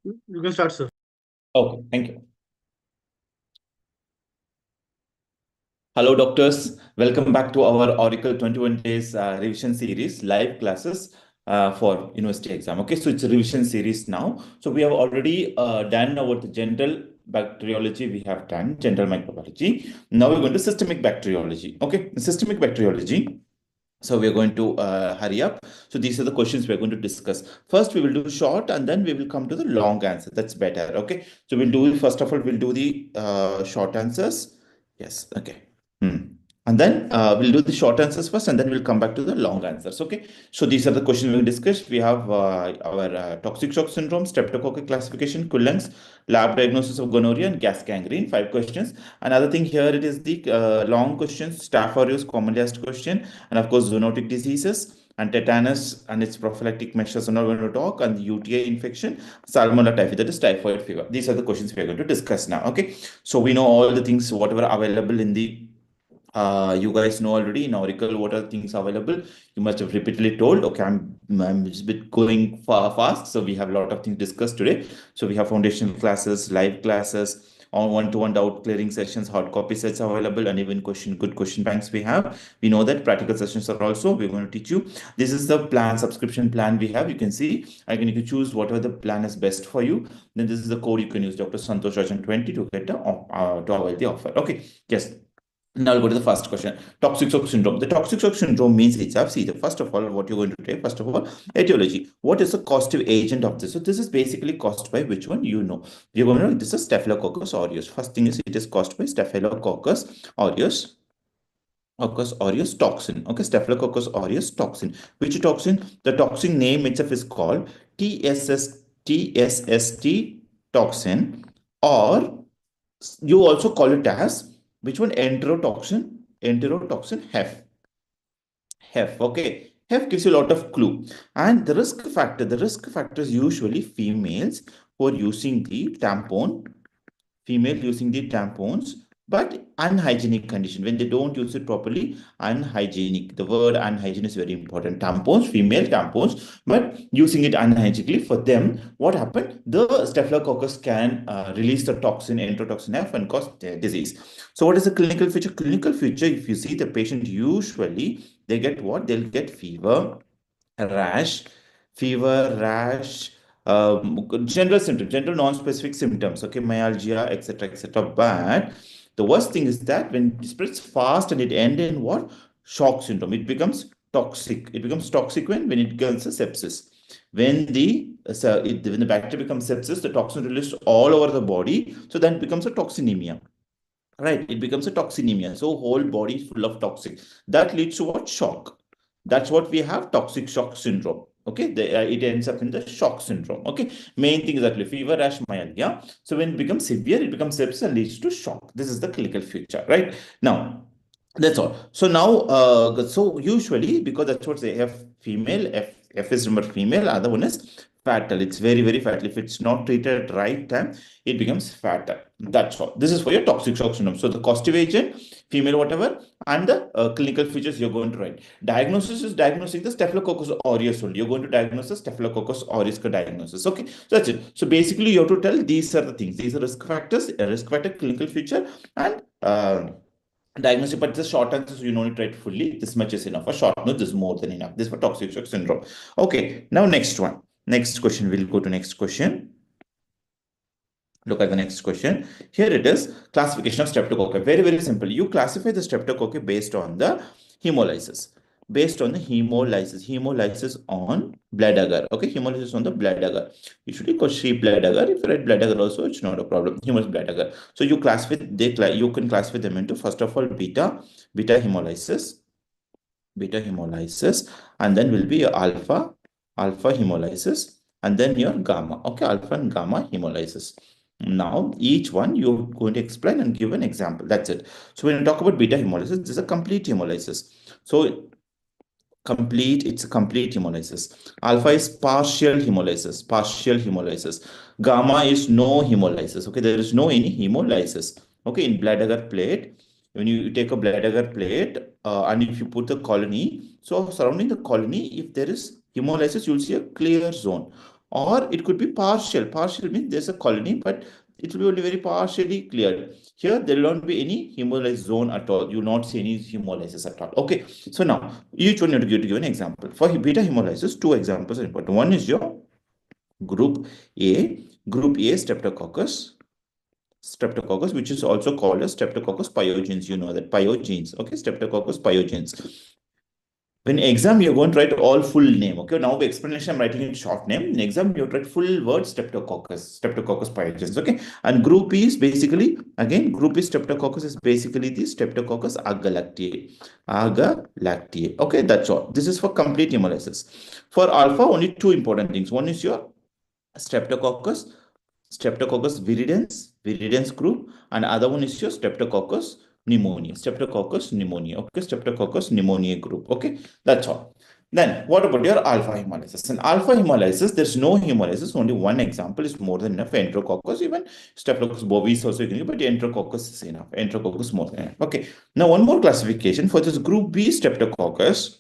You can start, sir. Okay, thank you. Hello, doctors. Welcome back to our Oracle 21 days revision series, live classes for university exam. Okay, so it's a revision series now. So we have already done our general bacteriology. We have done general microbiology. Now we're going to systemic bacteriology. Okay, systemic bacteriology. So we're going to hurry up. So these are the questions we're going to discuss. First, we will do short and then we will come to the long answer. That's better. Okay. So we'll do, first of all, we'll do the short answers. Yes. Okay. And then we'll do the short answers first and then we'll come back to the long answers. Okay. So these are the questions we'll discuss. We have our toxic shock syndrome, streptococcal classification, Kullen's, lab diagnosis of gonorrhea and gas gangrene. 5 questions. Another thing here, it is the long questions, staph aureus, commonly asked question, and of course zoonotic diseases and tetanus and its prophylactic measures are not going to talk, and the UTI infection, salmonella typhi, that is typhoid fever. These are the questions we are going to discuss now. Okay, so we know all the things whatever available in the you guys know already in Auricle what are things available. You must have repeatedly told. Okay, I'm just a bit going fast, so we have a lot of things discussed today. So we have foundational classes, live classes, on one-to-one doubt clearing sessions, hard copy sets available, and even good question banks we have. We know that practical sessions are also, we're going to teach you. This is the plan, subscription plan we have. You can see, you can choose whatever the plan is best for you. Then this is the code you can use, Dr.Santhosh 20 to get to avail the offer. Okay, yes. Now we'll go to the first question. Toxic shock syndrome. The toxic shock syndrome means itself. See, first of all, what you're going to take, first of all, etiology. What is the causative agent of this? So this is basically caused by which one? You know. You're going to know this is Staphylococcus aureus. First thing is it is caused by Staphylococcus aureus. Coccus aureus toxin. Okay, Staphylococcus aureus toxin. Which toxin? The toxin name itself is called TSST toxin, or you also call it as which one? Enterotoxin HEF. Okay, HEF gives you a lot of clue. And the risk factor is usually females who are using the female using the tampons, but unhygienic condition. When they don't use it properly, unhygienic. The word unhygiene is very important. Tampons, female tampons, but using it unhygienically for them, what happened? The staphylococcus can release the toxin, enterotoxin F, and cause disease. So what is the clinical feature? Clinical feature, if you see the patient, usually they get what? They'll get rash, rash, general symptoms, general non-specific symptoms, okay, myalgia, etc., but the worst thing is that when it spreads fast and it ends in what? Shock syndrome. It becomes toxic. It becomes toxic when it becomes a sepsis. When the bacteria becomes sepsis, the toxin released all over the body, so then it becomes a toxinemia. Right, it becomes a toxinemia. So whole body is full of toxic. That leads to what? Shock. That's what we have, toxic shock syndrome. Okay, it ends up in the shock syndrome. Okay, main thing is actually fever, rash, myalgia. So when it becomes severe, it becomes sepsis and leads to shock. This is the clinical feature, right? Now, that's all. So now, so usually because that's what they have, female, F is remember female, other one is fatal. It's very, very fatal. If it's not treated at right time, it becomes fatal. That's all. This is for your toxic shock syndrome. So the causative agent, female, whatever, and the clinical features you're going to write. Diagnosis is diagnosing the Staphylococcus aureus only. You're going to diagnose the Staphylococcus aureus diagnosis. Okay, so that's it. So basically, you have to tell these are the things. These are risk factors, a risk factor, clinical feature, and diagnosis, but the short answer, so you don't need to write fully. This much is enough. A short note, this is more than enough. This is for toxic shock syndrome. Okay, now next one. Next question. We'll go to next question. Look at the next question. Here it is, classification of streptococci. Very, very simple. You classify the streptococci based on the hemolysis. Based on the hemolysis on blood agar. Okay, hemolysis on the blood agar. Usually called sheep blood agar. If you write blood agar also, it's not a problem. Hemolysis blood agar. So you classify, you can classify them into, first of all, beta hemolysis, and then will be your alpha hemolysis, and then your gamma. Okay, alpha and gamma hemolysis. Now, each one you're going to explain and give an example. That's it. So when you talk about beta hemolysis, this is a complete hemolysis. So it's a complete hemolysis. Alpha is partial hemolysis. Gamma is no hemolysis. Okay, there is no any hemolysis. Okay, in blood agar plate, when you take a blood agar plate and if you put the colony, so surrounding the colony, if there is hemolysis, you'll see a clear zone. or it could be partial. Partial means there's a colony, but it will be only very partially cleared. Here, there will not be any hemolyzed zone at all. You will not see any hemolysis at all. Okay. So now, each one you have to give an example. For beta hemolysis, two examples are important. One is your group A, Streptococcus, which is also called as Streptococcus pyogenes. You know that pyogenes. Okay, Streptococcus pyogenes. When exam, you're going to write all full name. Okay, now the explanation I'm writing in short name. In exam, you write full word Streptococcus pyogenes. Okay, and group E is basically, again, group E Streptococcus is basically the Streptococcus agalactiae. Okay, that's all. This is for complete hemolysis. For alpha, only two important things. One is your Streptococcus viridans group, and other one is your Streptococcus pneumoniae. Okay, Streptococcus pneumoniae group. Okay, that's all. Then what about your alpha hemolysis? In alpha hemolysis, there's no hemolysis. Only one example is more than enough. Enterococcus, even Streptococcus bovis also you can use, but Enterococcus is enough. Enterococcus more than enough. Okay. Now one more classification for this group B Streptococcus.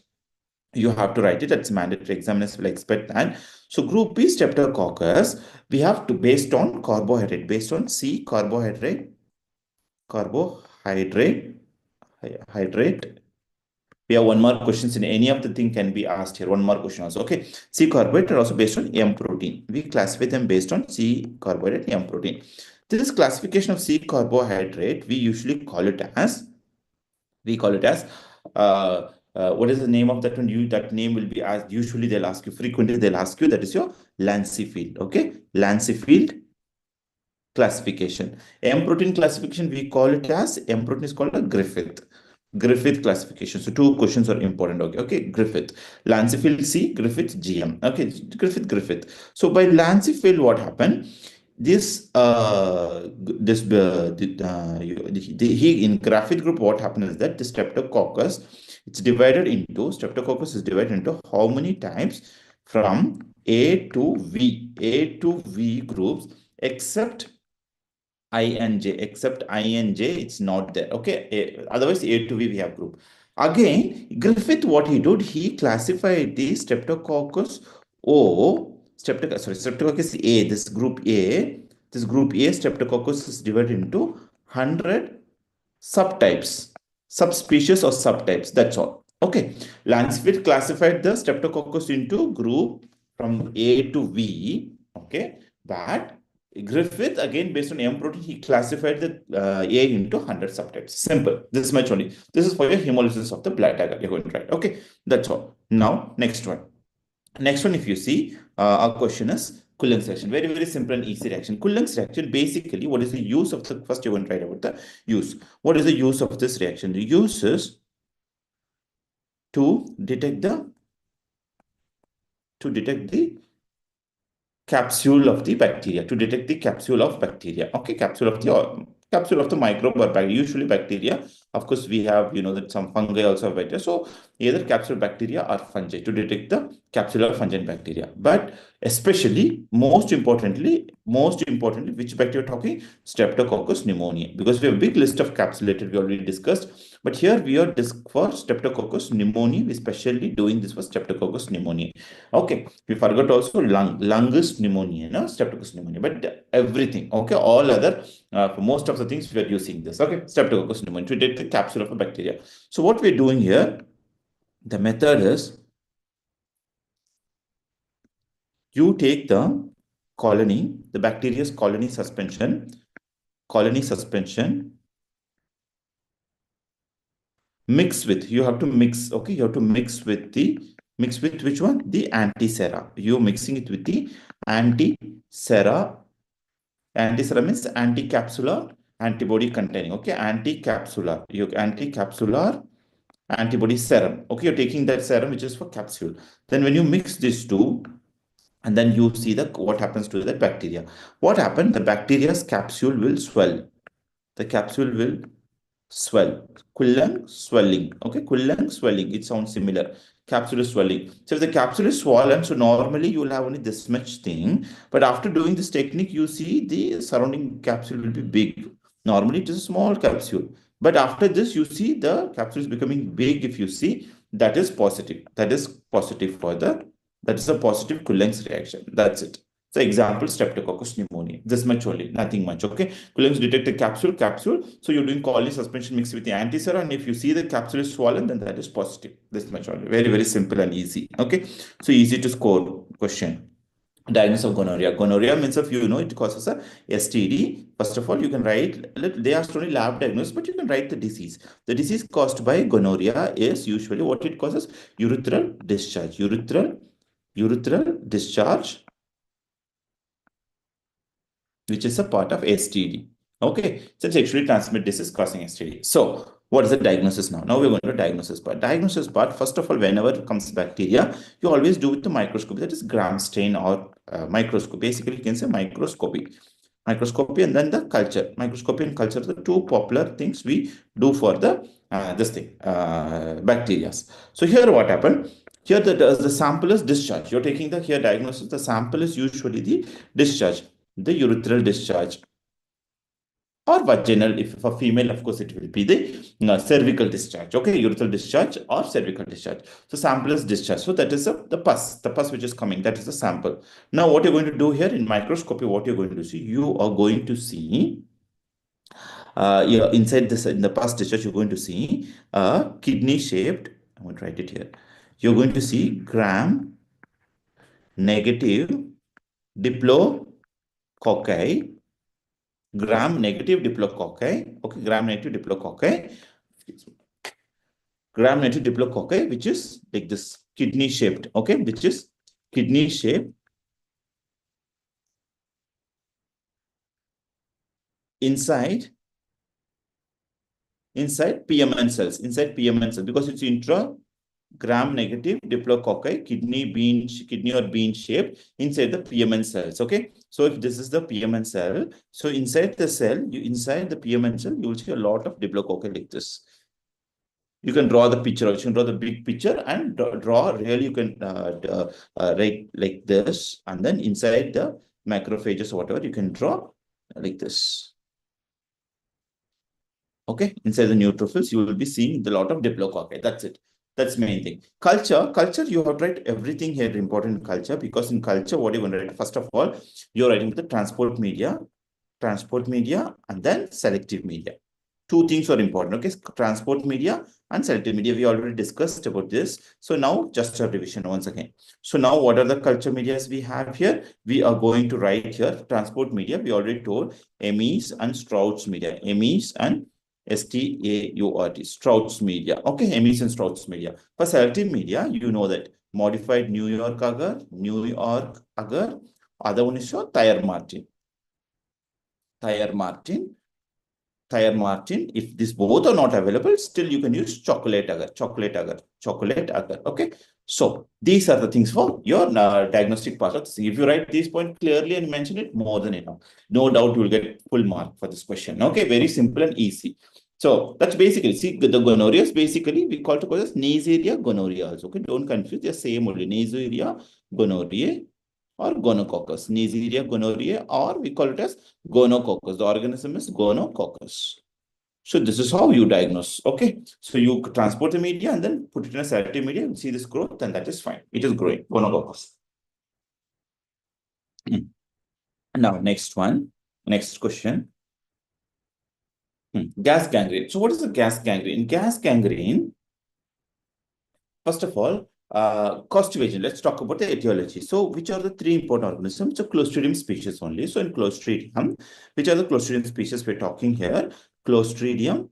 You have to write it. That's mandatory. Examiners will expect that. So group B Streptococcus, we have to based on carbohydrate, based on C carbohydrate. We have one more questions in any of the thing can be asked here. One more question also. Okay. C carbohydrate also based on M protein. We classify them based on C carbohydrate, M protein. This classification of C carbohydrate, we usually call it as what is the name of that one? That name will be asked. Usually they'll ask you frequently. They'll ask you that is your Lancefield. Okay, Lancefield classification. M protein classification we call it as M protein is called a Griffith classification. So two questions are important. Okay, Griffith, Lancefield C, Griffith GM. Okay, Griffith. So by Lancefield, what happened? This he in Griffith group, what happened is that the Streptococcus is divided into how many types from A to V groups, except INJ, it's not there. Okay, otherwise A to V we have group. Again, Griffith, what he did, he classified the Streptococcus Streptococcus A, this group A, Streptococcus is divided into 100 subtypes, subspecies or subtypes. That's all. Okay. Lancefield classified the Streptococcus into group from A to V. Okay. But Griffith, again, based on M protein, he classified the A into 100 subtypes. Simple. This much only. This is for your hemolysis of the blood agar. You're going to write. Okay. That's all. Now, next one. Next one, if you see, our question is Coulomb's reaction. Very, very simple and easy reaction. Coulomb's reaction, basically, what is the use of the, first you're going to write about the use. What is the use of this reaction? The use is to detect the capsule of the bacteria, Okay, capsule of the microbe or bacteria, usually bacteria. Of course, we have, that some fungi also have bacteria. So either capsule bacteria or fungi to detect the capsular fungi and bacteria. But especially, most importantly, which bacteria we're talking? Streptococcus pneumoniae. Because we have a big list of capsulated, we already discussed. But here we are for Streptococcus pneumoniae. We're specially doing this for Streptococcus pneumoniae. Okay, we forgot also lungus pneumonia, Streptococcus pneumonia, but everything, okay, all other, for most of the things we are using this, okay, Streptococcus pneumonia to detect the capsule of a bacteria. So what we're doing here, the method is you take the bacteria's colony suspension, mix with, you have to mix, okay, you have to mix with which one? The antisera. You're mixing it with the antisera. Antisera means anticapsular antibody containing, okay, anticapsular antibody serum. Okay, you're taking that serum which is for capsule. Then when you mix these two, and then you see what happens to the bacteria. What happened? The bacteria's capsule will swell. The capsule will swell. Quilling, swelling. Okay, quilling, swelling. It sounds similar. Capsule is swelling. So if the capsule is swollen, so normally you will have only this much thing. But after doing this technique, you see the surrounding capsule will be big. Normally it is a small capsule. But after this, you see the capsule is becoming big. If you see, that is positive. That is positive for the That is a positive Kulling's reaction. That's it. So example, Streptococcus pneumoniae. This much only, nothing much. Okay. Kulling's detect a capsule. So you're doing colony suspension mixed with the antisera, and if you see the capsule is swollen, then that is positive. This much only. Very, very simple and easy. Okay. So easy to score question. Diagnosis of gonorrhea. Gonorrhea means if you know it causes a STD. First of all, you can write, they asked only lab diagnosis, but you can write the disease. The disease caused by gonorrhea is usually what it causes: urethral discharge. Urethral discharge, which is a part of STD. Okay, so sexually transmitted disease causing STD. So, what is the diagnosis now? Now we're going to diagnosis part. Diagnosis part, first of all, whenever it comes bacteria, you always do with the microscopy, that is gram stain or microscope. Basically, you can say microscopy. Microscopy and then the culture. Microscopy and culture are the two popular things we do for the bacteria. So here what happened? Here the sample is discharge. You're taking the here diagnosis. The sample is usually the discharge, the urethral discharge, or vaginal. If for female, of course, it will be the cervical discharge. Okay, urethral discharge or cervical discharge. So sample is discharge. So that is the pus which is coming. That is the sample. Now, what you're going to do here in microscopy, what you're going to see, you are going to see inside this in the pus discharge, you're going to see a kidney shaped. I'm going to write it here. You're going to see gram negative diplococci, gram negative diplococci, okay, gram negative diplococci, which is like this kidney shaped, okay, which is kidney shaped inside PMN cells, because it's intra gram negative diplococci, kidney or bean shaped inside the PMN cells. Okay, so if this is the PMN cell, so inside the PMN cell, you will see a lot of diplococci like this. You can draw the picture, you can draw the big picture and draw really, you can write like this, and then inside the macrophages or whatever, you can draw like this. Okay, inside the neutrophils, you will be seeing the lot of diplococci. That's it. That's the main thing. Culture, you have to write everything here important in culture, because in culture, what you're going to write, first of all, you're writing the transport media, and then selective media. Two things are important. Okay, transport media and selective media. We already discussed about this. So now just a revision once again. So now what are the culture medias we have here? We are going to write here transport media. We already told Ames and Stroud's media. Ames and STAURT, Stroud's media. Okay, Ames and Stroud's media. For selective media, you know that modified New York agar, other one is Thayer Martin. If these both are not available, still you can use chocolate agar. Okay, so these are the things for your diagnostic part. If you write these points clearly and mention it, more than enough. No doubt you will get full mark for this question. Okay, very simple and easy. So that's basically, see, the gonorrhea basically we call it as Neisseria gonorrhea. Okay, don't confuse, they're same only. Neisseria gonorrhea or gonococcus. Neisseria gonorrhea, or we call it as gonococcus. The organism is gonococcus. So this is how you diagnose. Okay, so you transport the media and then put it in a selective media and see this growth, and that is fine. It is growing. Gonococcus. Now, next question. Gas gangrene. So what is the gas gangrene? Gas gangrene, first of all, Clostridium. Let's talk about the etiology. So, which are the three important organisms? So, Clostridium species only. So, in Clostridium, which are the Clostridium species we're talking here? Clostridium,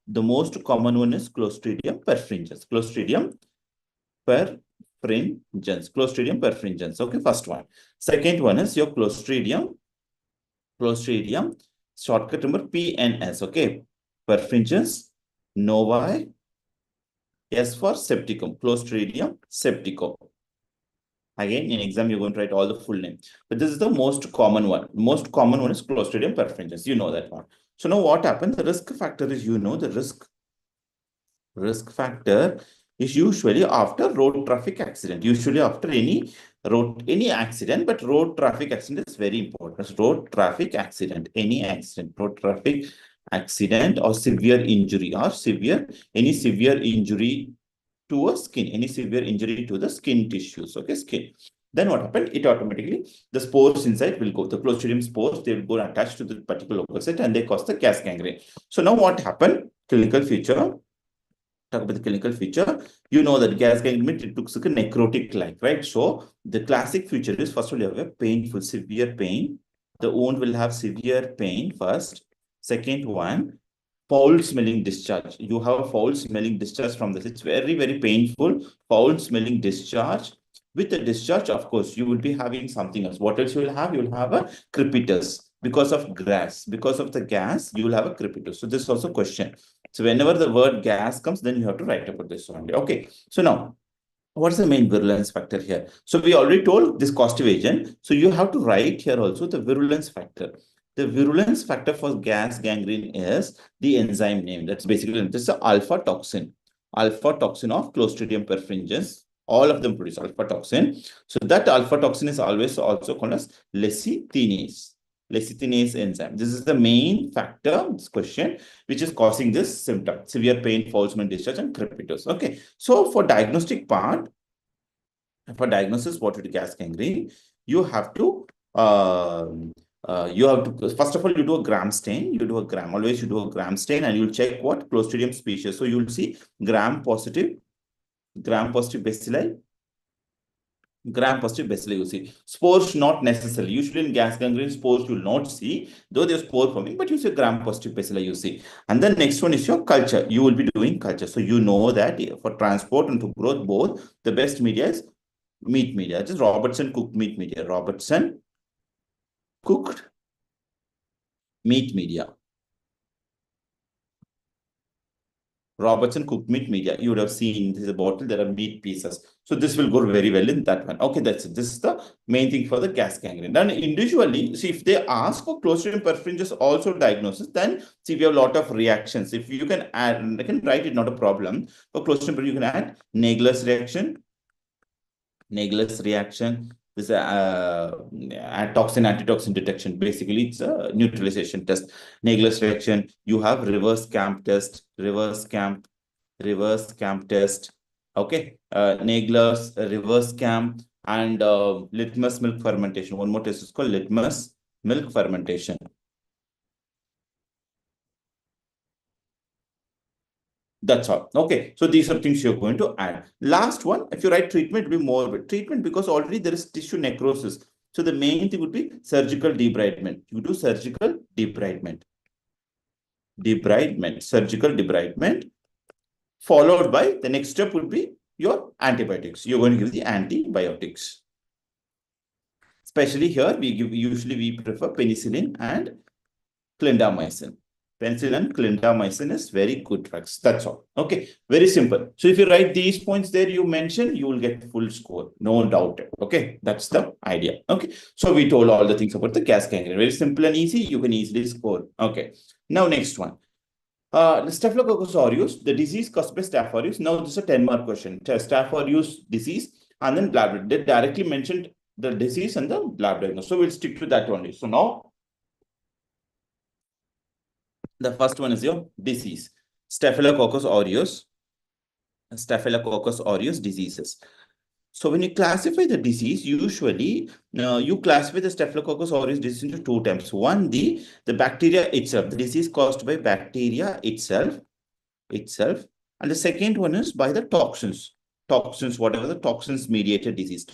the most common one is Clostridium perfringens. Clostridium perfringens. Okay, first one. Second one is your Clostridium, shortcut number PNS. Okay, perfringens novae. S for septicum, Clostridium septicum. Again, in exam, you're going to write all the full name. But this is the most common one. Most common one is Clostridium perfringens. You know that one. So now what happens? The risk factor is, the risk factor is usually after road traffic accident. Usually after any accident, but road traffic accident is very important. Road traffic accident, any accident, road traffic accident or severe injury, any severe injury to a skin, any severe injury to the skin tissues, okay, skin. Then what happened? It automatically, the spores inside will go, the Clostridium spores, they will go attached to the particular local site and they cause the gas gangrene. So now what happened? Clinical feature. Talk about the clinical feature. You know that gas gangrene, it looks like a necrotic like, right? So the classic feature is, first of all, you have a painful, severe pain. The wound will have severe pain first. Second one, foul smelling discharge. You have a foul smelling discharge from this. It's very, very painful, foul smelling discharge. With the discharge, of course, you will be having something else. What else you will have? You will have a crepitus. Because of gas, because of the gas, you will have a crepitus. So this is also a question. So whenever the word gas comes, then you have to write about this only. Okay. So now, what's the main virulence factor here? So we already told this causative agent. So you have to write here also the virulence factor. The virulence factor for gas gangrene is the enzyme name. That's basically, this is alpha toxin. Alpha toxin of Clostridium perfringens. All of them produce alpha toxin. So that alpha toxin is always also called as lecithinase. Lecithinase enzyme. This is the main factor, this question, which is causing this symptom, severe pain, foul smell, discharge, and crepitus. Okay. So for diagnostic part, for diagnosis, what is gas gangrene? You have to, first of all, you do a gram stain. You do a gram, always you do a gram stain and you'll check what Clostridium species. So you'll see gram positive bacilli. Gram-positive bacilli you see. Spores not necessarily. Usually in gas gangrene, spores you will not see, though they're spore forming, but you see gram-positive bacilli you see. And then next one is your culture. You will be doing culture. So you know that for transport and for growth both, the best media is meat media. Just Robertson cooked meat media. Robertson cooked meat media. Robertson cooked meat media. You would have seen this is a bottle, there are meat pieces. So this will go very well in that one. Okay, that's it. This is the main thing for the gas gangrene. Then individually, see if they ask for Clostridium perfringens also diagnosis, then see we have a lot of reactions. If you can add, I can write it, not a problem. For Clostridium perfringens, you can add Naegler's reaction. Naegler's reaction. This toxin antitoxin detection. Basically, it's a neutralization test. Naegler's reaction. You have reverse camp test. Reverse camp test. Okay. Naegler's reverse camp and litmus milk fermentation. One more test is called litmus milk fermentation. That's all. Okay. So these are things you're going to add. Last one, if you write treatment, it will be more treatment because already there is tissue necrosis. So the main thing would be surgical debridement. You do surgical debridement. Surgical debridement. Followed by the next step would be your antibiotics. You're going to give the antibiotics. Especially here, usually we prefer penicillin and clindamycin. Penicillin and clindamycin is very good drugs. That's all. Okay. Very simple. So if you write these points there you mentioned, you will get full score. No doubt. Okay. That's the idea. Okay. So we told all the things about the gas gangrene. Very simple and easy. You can easily score. Okay. Now next one. The Staphylococcus aureus, the disease caused by Staph aureus. Now this is a 10-mark question. Staph aureus disease and then lab. They directly mentioned the disease and the lab diagnosis. So we'll stick to that only. So now the first one is your disease. Staphylococcus aureus diseases. So when you classify the disease, usually you classify the Staphylococcus aureus disease into two types. One, the bacteria itself, the disease caused by bacteria itself. And the second one is by the toxins, whatever the toxins mediated disease,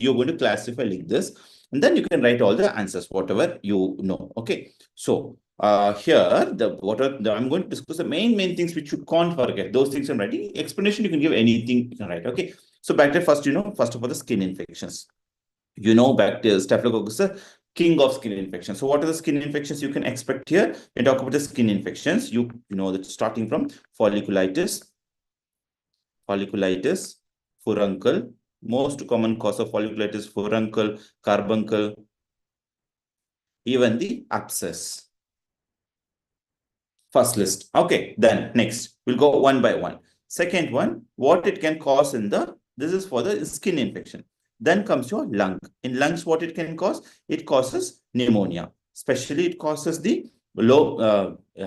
you're going to classify like this. And then you can write all the answers, whatever you know. Okay. So here, I'm going to discuss the main things which you can't forget. Those things I'm writing. Explanation, you can give anything you can write. Okay. So bacteria first, first of all, the skin infections. Bacteria, Staphylococcus is the king of skin infections. So what are the skin infections you can expect here? When talk about the skin infections, you know that starting from folliculitis, furuncle. Most common cause of folliculitis, furuncle, carbuncle, even the abscess. First list. Okay, then next, we'll go one by one. Second one, what it can cause this is for the skin infection. Then comes your lung. In lungs, what it can cause? It causes pneumonia. Especially, it causes the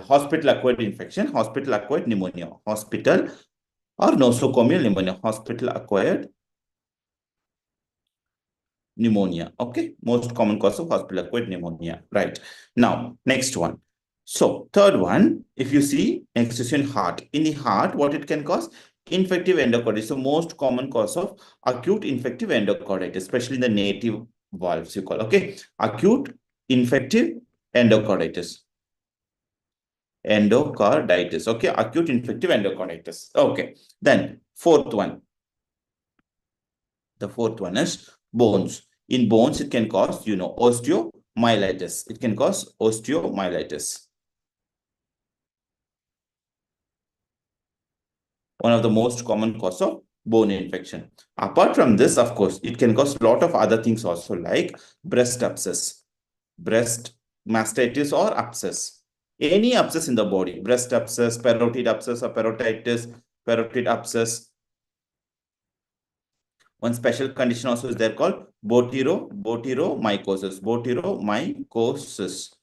hospital-acquired infection, hospital-acquired pneumonia. Hospital or nosocomial pneumonia, hospital-acquired pneumonia. Okay, most common cause of hospital-acquired pneumonia. Right. Now, next one. So, third one, if you see, next is in heart. In the heart, what it can cause? Infective endocarditis. So, most common cause of acute infective endocarditis, especially in the native valves, you call. Okay, acute infective endocarditis. Endocarditis. Okay, acute infective endocarditis. Okay, then fourth one. The fourth one is bones. In bones, it can cause, osteomyelitis. It can cause osteomyelitis. One of the most common cause of bone infection. Apart from this, of course, it can cause a lot of other things also, like breast abscess, breast mastitis or abscess. Any abscess in the body, breast abscess, parotid abscess or parotitis, parotid abscess. One special condition also is there called botyromycosis. Botyromycosis.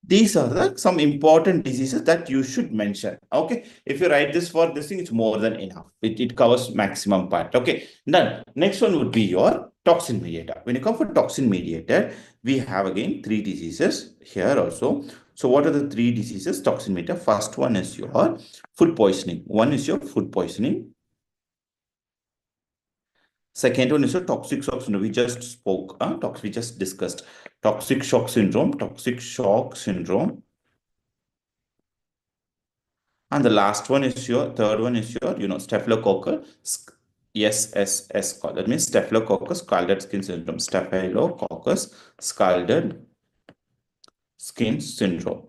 These are some important diseases that you should mention. Okay. If you write this for this thing, it's more than enough. It covers maximum part. Okay. Then next one would be your toxin mediator. When you come for toxin mediator, we have again 3 diseases here also. So what are the 3 diseases? Toxin mediator. First one is your food poisoning. One is your food poisoning. Second one is a toxic shock syndrome. We just spoke, we just discussed toxic shock syndrome, toxic shock syndrome. And the last one is your, third one is your, staphylococcus, SSS, that means staphylococcus scalded skin syndrome, staphylococcus scalded skin syndrome.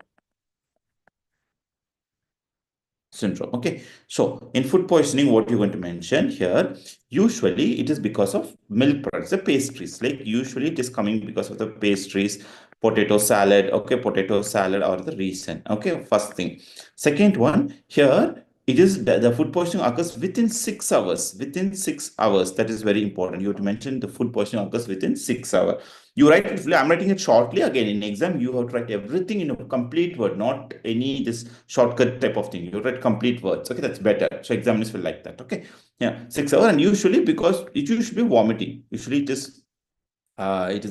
Okay, so in food poisoning, what you're going to mention here, usually it is because of milk products, the pastries. Like usually it is coming because of the pastries, potato salad. Okay, potato salad or the reason. Okay, first thing. Second one, here it is the food poisoning occurs within 6 hours. Within 6 hours, that is very important. You have to mention the food poisoning occurs within 6 hours. You write it, I'm writing it shortly. Again, in exam, you have to write everything in a complete word, not any this shortcut type of thing. You write complete words. Okay, that's better. So examiners will like that. Okay, yeah, 6 hours, and usually because it should be vomiting. Usually it is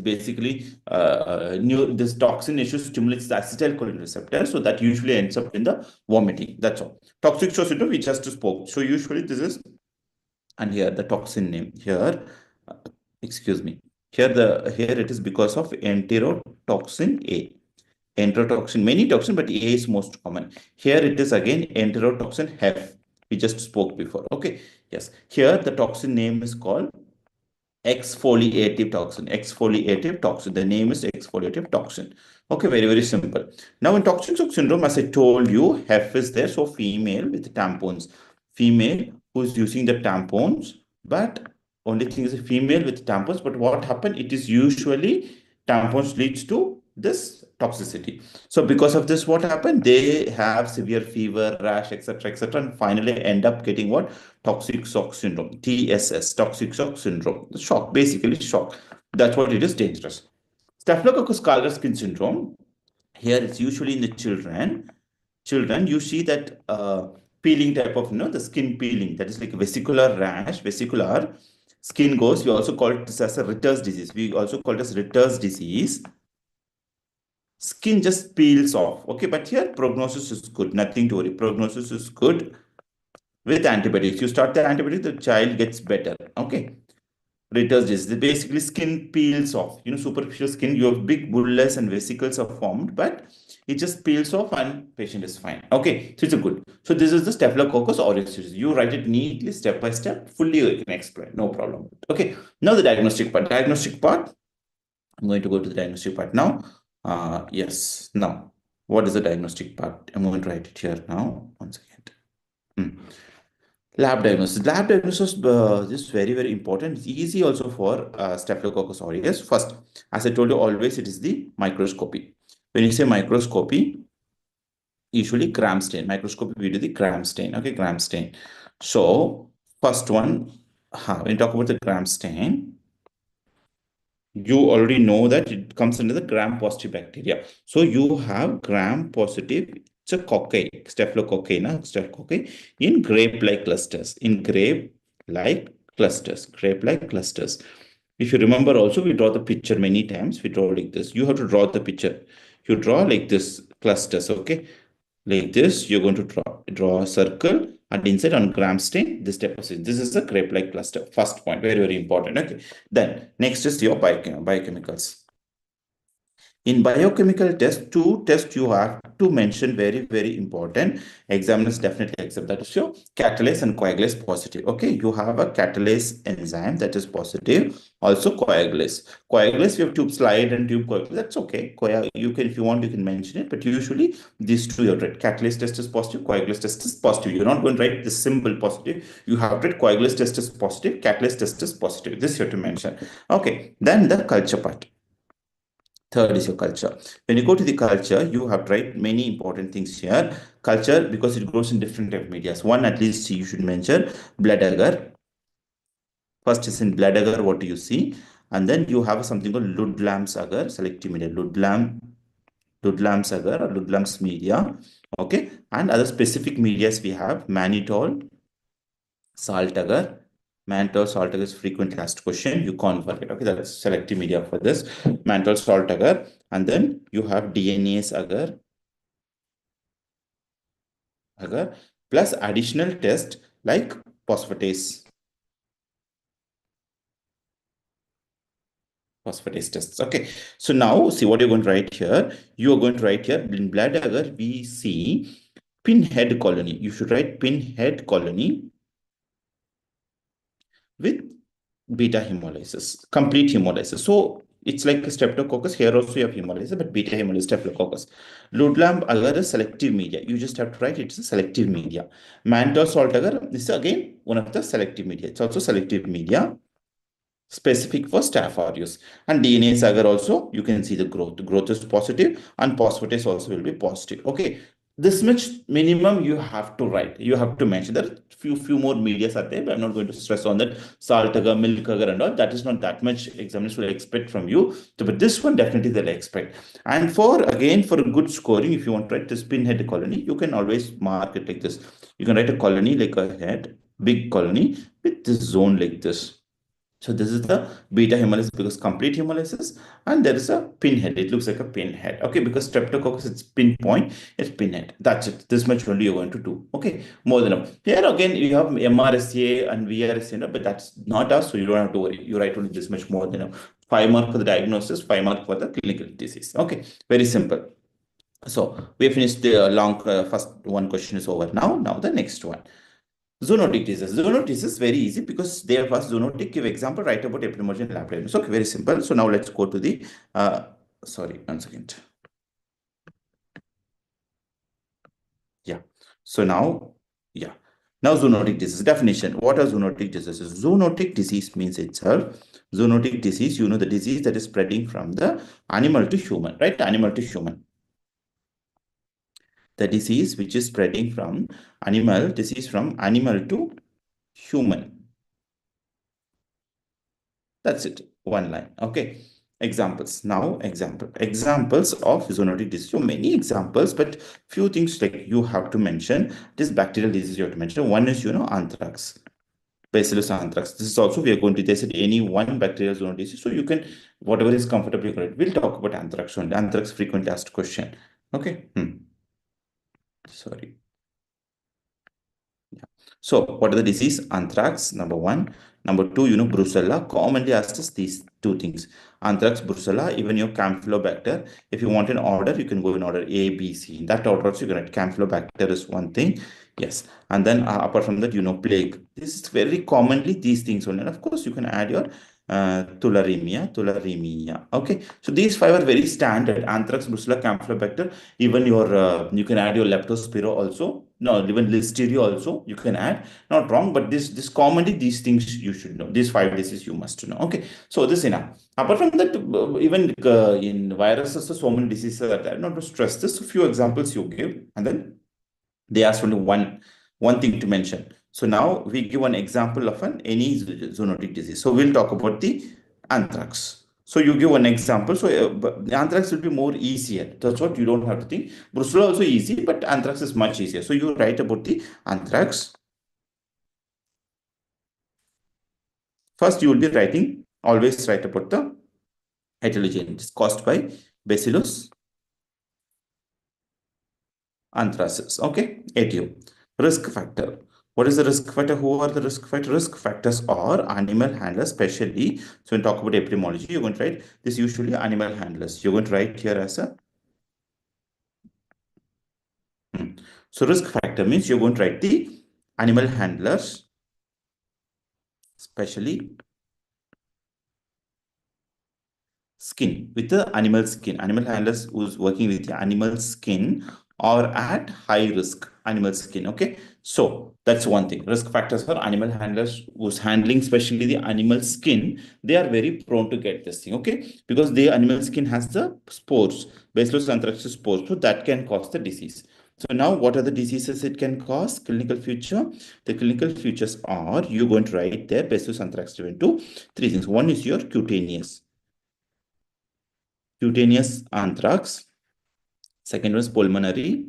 basically this toxin issue stimulates the acetylcholine receptor, so that usually ends up in the vomiting. That's all. Toxic shock syndrome we just spoke. So usually this is, and here the toxin name here. Excuse me. Here it is because of enterotoxin A. Enterotoxin, many toxin, but A is most common. Here it is again enterotoxin Hef. We just spoke before. Okay. Yes. Here the toxin name is called exfoliative toxin. Exfoliative toxin. The name is exfoliative toxin. Okay, very, very simple. Now in toxic shock syndrome, as I told you, Hef is there. So female with tampons. Female who's using the tampons, but only thing is a female with tampons. But what happened? It is usually tampons leads to this toxicity. So because of this, what happened? They have severe fever, rash, etc., and finally end up getting what? Toxic shock syndrome, TSS, toxic shock syndrome. The shock, basically shock. That's what it is, dangerous. Staphylococcus scalded skin syndrome. Here it's usually in the children. Children, you see that peeling type of, the skin peeling. That is like a vesicular rash, vesicular skin goes. We also call it this as a Ritter's disease. We also call it as Ritter's disease. Skin just peels off. Okay, but here prognosis is good. Nothing to worry. Prognosis is good with antibiotics. You start the antibiotics, the child gets better. Okay. Ritter's disease. Basically, skin peels off. Superficial skin, you have big bullets and vesicles are formed, but it just peels off and patient is fine. Okay, so it's a good. So this is the Staphylococcus aureus. You write it neatly, step by step, fully you can explain. No problem. Okay, now the diagnostic part. Diagnostic part. I'm going to go to the diagnostic part now. Yes. Now, what is the diagnostic part? I'm going to write it here now. One second. Lab diagnosis. Lab diagnosis is very, very important. It's easy also for Staphylococcus aureus. First, as I told you, always it is the microscopy. When you say microscopy, usually gram stain. Microscopy, we do the gram stain. Okay, gram stain. So, first one, when you talk about the gram stain, you already know that it comes under the gram positive bacteria. So, you have gram positive Staphylococcus in grape-like clusters. Grape-like clusters. If you remember also, we draw the picture many times. We draw like this. You have to draw the picture. You draw like this clusters, okay? Like this, you're going to draw a circle and inside on gram stain, this type of thing. This is a grape-like cluster. First point, very, very important. Okay. Then next is your biochemicals. In biochemical test, two tests you have to mention, very, very important. Examiners definitely accept that. So catalase and coagulase positive. Okay, you have a catalase enzyme that is positive. Also coagulase. Coagulase, you have tube slide and tube coagulase. That's okay. You can, if you want, you can mention it. But usually these two you have to write. Catalase test is positive. Coagulase test is positive. You're not going to write the symbol positive. You have to write coagulase test is positive. Catalase test is positive. This you have to mention. Okay. Then the culture part. Third is your culture. When you go to the culture, you have tried many important things here. Culture, because it grows in different type of media. One, at least you should mention blood agar. First is in blood agar, what do you see? And then you have something called Ludlam's agar, selective media. Ludlam's agar or Ludlam's media. Okay. And other specific medias we have mannitol, salt agar. Mannitol, salt agar is frequently asked question. You can't forget. Okay, that's selective media for this. Mannitol, salt agar. And then you have DNase agar plus additional test like phosphatase tests. Okay, so now see what you're going to write here. You are going to write here in blood agar we see pinhead colony. You should write pinhead colony with beta hemolysis, complete hemolysis. So it's like a streptococcus. Here also you have hemolysis, but beta hemolysis, staphylococcus. Ludlam agar is selective media. You just have to write it's a selective media. Mannitol salt agar is again one of the selective media. It's also selective media specific for Staph aureus. And DNA agar also, you can see the growth. The growth is positive and phosphatase also will be positive. Okay. This much minimum you have to write. You have to mention that few more medias are there, but I'm not going to stress on that. Salt agar, milk agar and all. That is not that much examiners will expect from you. So, but this one definitely they'll expect. And for a good scoring, if you want to write this pinhead colony, you can always mark it like this. You can write a colony like a head, big colony with this zone like this. So this is the beta hemolysis because complete hemolysis, and there is a pinhead. It looks like a pinhead. Okay, because streptococcus it's pinpoint, it's pinhead. That's it. This much only you're going to do. Okay, more than enough. Here again you have MRSA and VRSA, but that's not us, so you don't have to worry. You write only this much more than enough. 5 mark for the diagnosis, 5 mark for the clinical disease. Okay, very simple. So we have finished the long first one question is over. Now the next one. Zoonotic disease. Zoonotic disease is very easy because they have first zoonotic. Give example, write about epidemiology and lab diagnosis. Okay, very simple. So now let's go to the, sorry, 1 second. Yeah. So now, yeah. Now zoonotic disease definition. What are zoonotic diseases? Zoonotic disease means itself. Zoonotic disease, you know, the disease that is spreading from the animal to human, right? Animal to human. The disease which is spreading from disease from animal to human. That's it. One line. Okay. Examples. Now, examples of zoonotic disease. So many examples, but few things like you have to mention. This bacterial disease you have to mention. One is, anthrax. Bacillus anthrax. This is also, we are going to, they said any one bacterial zoonotic disease. So you can, whatever is comfortable, we'll talk about anthrax only. Anthrax frequently asked question. Okay. Sorry. So what are the disease? Anthrax, number one. Number two, brucella. Commonly asked us these two things. Anthrax, brucella, even your Campylobacter. If you want an order, you can go in order A, B, C. In that order also, you can write Campylobacter is one thing. Yes. And then apart from that, plague. This is very commonly these things only. And of course, you can add your tularemia. Okay. So these five are very standard. Anthrax, brucella, Campylobacter. Even your, you can add your leptospira also. No, even listeria also you can add. Not wrong, but this commonly these things you should know. These 5 diseases you must know. Okay, so this enough. Apart from that, even in viruses, so many diseases are there. Not to stress this. A few examples you give, and then they asked only one thing to mention. So now we give one example of any zoonotic disease. So we'll talk about the anthrax. So you give one example. So but the anthrax will be more easier. That's what you don't have to think. Brucella also easy, but anthrax is much easier. So you write about the anthrax. First, you will be writing, always write about the etiology. It is caused by Bacillus anthracis. Okay, ATO. Risk factor. What is the risk factor? Who are the risk factor? Risk factors are animal handlers, especially. So when talk about epidemiology, you're going to write this usually animal handlers. You're going to write here as a so risk factor means you're going to write the animal handlers, especially skin with the animal skin. Animal handlers who's working with the animal skin or at high risk animal skin. Okay, so that's one thing. Risk factors for animal handlers who's handling especially the animal skin, they are very prone to get this thing. Okay, because the animal skin has the spores, Bacillus anthracis spores, so that can cause the disease. So now what are the diseases it can cause? Clinical future. The clinical futures are, you're going to write there Bacillus anthracis into three things. One is your cutaneous anthrax. Second one is pulmonary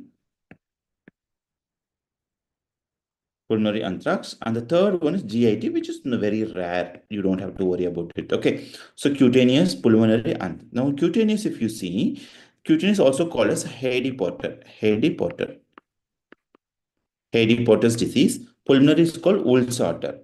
anthrax, and the third one is GIT, which is very rare. You don't have to worry about it. Okay, so cutaneous pulmonary anthrax. Now, cutaneous, if you see, cutaneous also called as Hailey Potter's disease. Pulmonary is called wool sorter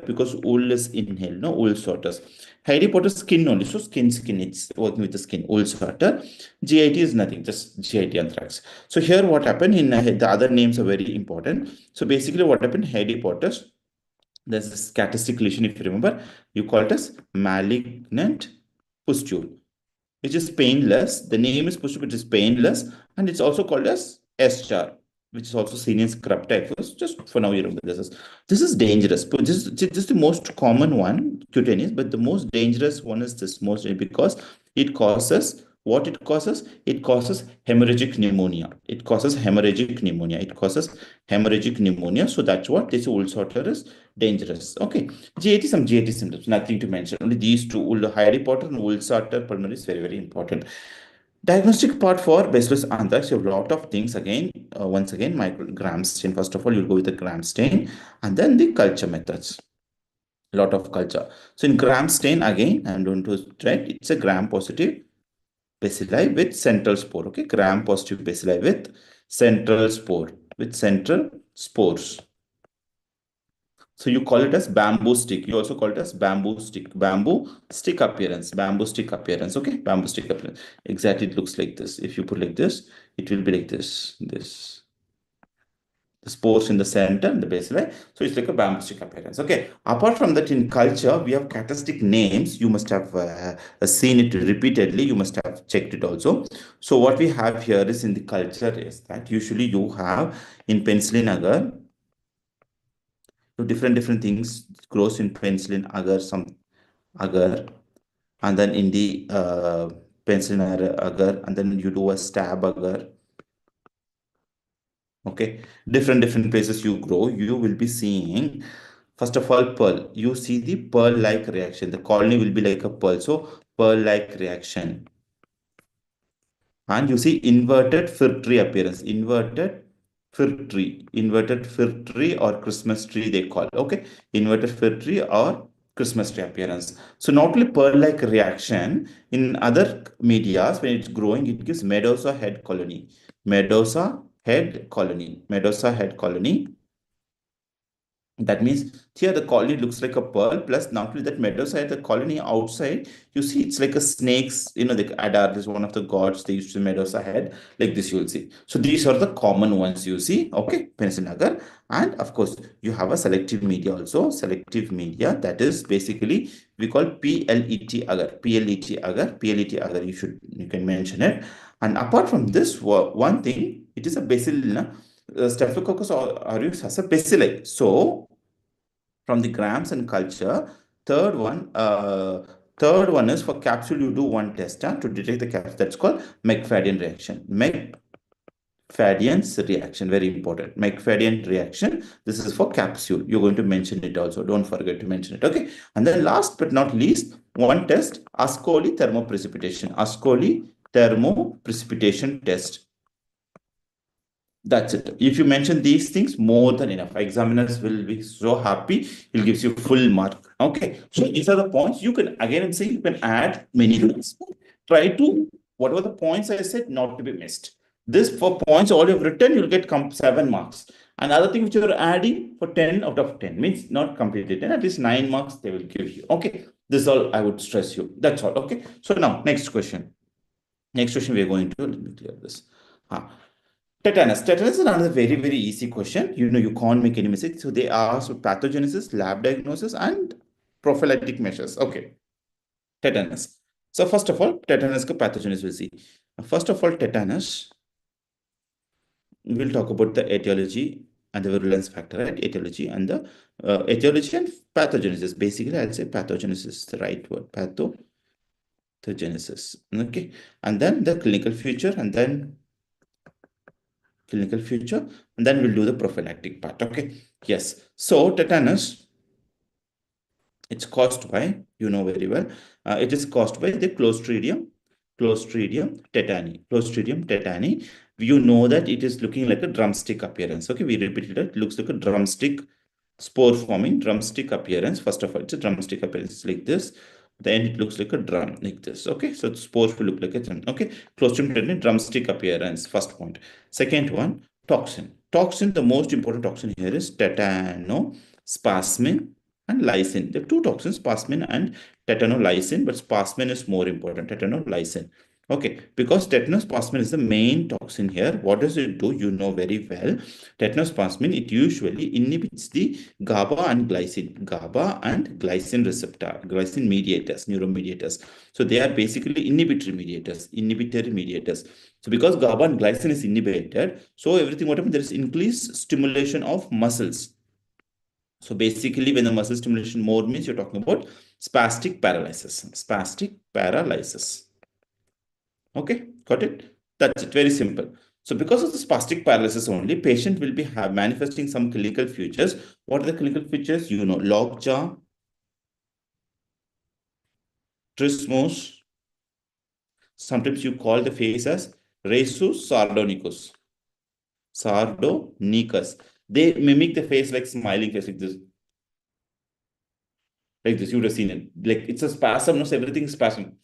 because wool is inhaled, no wool sorters. Hailey Potter's skin only, so skin, it's working with the skin, wool sorter. GIT is nothing, just GIT anthrax. So here what happened in the other names are very important. So basically what happened, Hailey Potter's, there's a statistic lesion, if you remember, you call it as malignant pustule, which is painless. The name is pushed, which is painless, and it's also called as S-star, which is also seen in scrub typhus. Just for now, you remember this is dangerous. But this is the most common one, cutaneous, but the most dangerous one is this most because it causes what it causes? It causes hemorrhagic pneumonia. It causes hemorrhagic pneumonia. It causes hemorrhagic pneumonia. So that's what this wool sorter is dangerous. Okay. GAT, some GAT symptoms, nothing to mention. Only these two, Harry Potter and wool sorter pulmonary is very, very important. Diagnostic part for Bacillus anthrax, you have a lot of things again. Once again, gram stain. First of all, you'll go with the gram stain and then the culture methods. A lot of culture. So in gram stain, again, I'm going to write it's a gram positive bacilli with central spore. Okay, gram positive bacilli with central spore, with central spores. So you call it as bamboo stick. You also call it as bamboo stick appearance, bamboo stick appearance. Okay, bamboo stick appearance. Exactly, it looks like this. If you put like this, it will be like this. The spores in the center and the bacilli. So it's like a bamboo stick appearance. Okay. Apart from that, in culture, we have characteristic names. You must have seen it repeatedly. You must have checked it also. So what we have here is in the culture is that usually you have in penicillin agar, so different things grows in penicillin agar, some agar, and then in the penicillin agar, and then you do a stab agar. Okay, different places you grow, you will be seeing. First of all, pearl. You see the pearl-like reaction. The colony will be like a pearl. So pearl-like reaction. And you see inverted fir tree appearance. Inverted fir tree or Christmas tree they call. Okay. Inverted fir tree or Christmas tree appearance. So not only pearl-like reaction, in other medias, when it's growing, it gives Medusa head colony. Medusa head colony. That means here the colony looks like a pearl, plus not only that meadow side, the colony outside, you see it's like a snake's, the Adar is one of the gods they used to meadows ahead, like this you'll see. So these are the common ones you see, okay, penicillin agar. And of course, you have a selective media also, selective media, that is basically we call PLET agar, you can mention it. And apart from this, one thing, it is a bacillus, Staphylococcus aureus has a bacilli. So from the grams and culture, third one is for capsule. You do one test to detect the capsule. That's called McFadden reaction. McFadden's reaction, very important. McFadden reaction. This is for capsule. You're going to mention it also. Don't forget to mention it. Okay. And then last but not least, One test, Ascoli thermoprecipitation. Ascoli thermoprecipitation test. That's it. If you mention these things, more than enough. Examiners will be so happy. He'll gives you full mark. Okay. So these are the points. You can again say you can add many things. Try to whatever the points I said not to be missed. This for points all you've written, you'll get 7 marks. Another thing which you're adding for 10 out of 10 means not completed 10, at least 9 marks they will give you. Okay. This is all I would stress you. That's all. Okay. So now next question. Next question we're going to let me clear this. Tetanus. Tetanus is another very, very easy question. You can't make any mistakes. So they ask pathogenesis, lab diagnosis, and prophylactic measures. Okay. Tetanus. So first of all, tetanus ka pathogenesis we'll see. First of all, tetanus, we'll talk about the etiology and the virulence factor, right? Etiology and the etiology and pathogenesis. Basically, I'll say pathogenesis is the right word. Pathogenesis. Okay. And then the clinical feature, and then and then we'll do the prophylactic part. Okay. Yes. So tetanus, it's caused by, very well, it is caused by the Clostridium tetani. You know that it is looking like a drumstick appearance. Okay, we repeated it. It looks like a drumstick, spore forming drumstick appearance. First of all, it's a drumstick appearance like this. Then it looks like a drum like this. Okay, so spores will look like a drum. Okay, Clostridium tetani, drumstick appearance. First point. Second one, toxin. The most important toxin here is tetanospasmin and lysine. There are two toxins, spasmin and tetanolysin, but spasmin is more important, tetanolysin. Okay, because tetanospasmin is the main toxin here. What does it do? You know very well. Tetanospasmin, it usually inhibits the GABA and glycine receptor, glycine mediators, neuromediators. So they are basically inhibitory mediators. So because GABA and glycine is inhibited, so everything, whatever, there is increased stimulation of muscles. So basically, when the muscle stimulation more means you're talking about spastic paralysis. Okay, got it? That's it. Very simple. So because of the spastic paralysis only, patient will be manifesting some clinical features. What are the clinical features? Lockjaw, trismus. Sometimes you call the face as rhesus sardonicus. They mimic the face like smiling face like this. Like this, you would have seen it. Like it's a spasm, no, everything is spasm.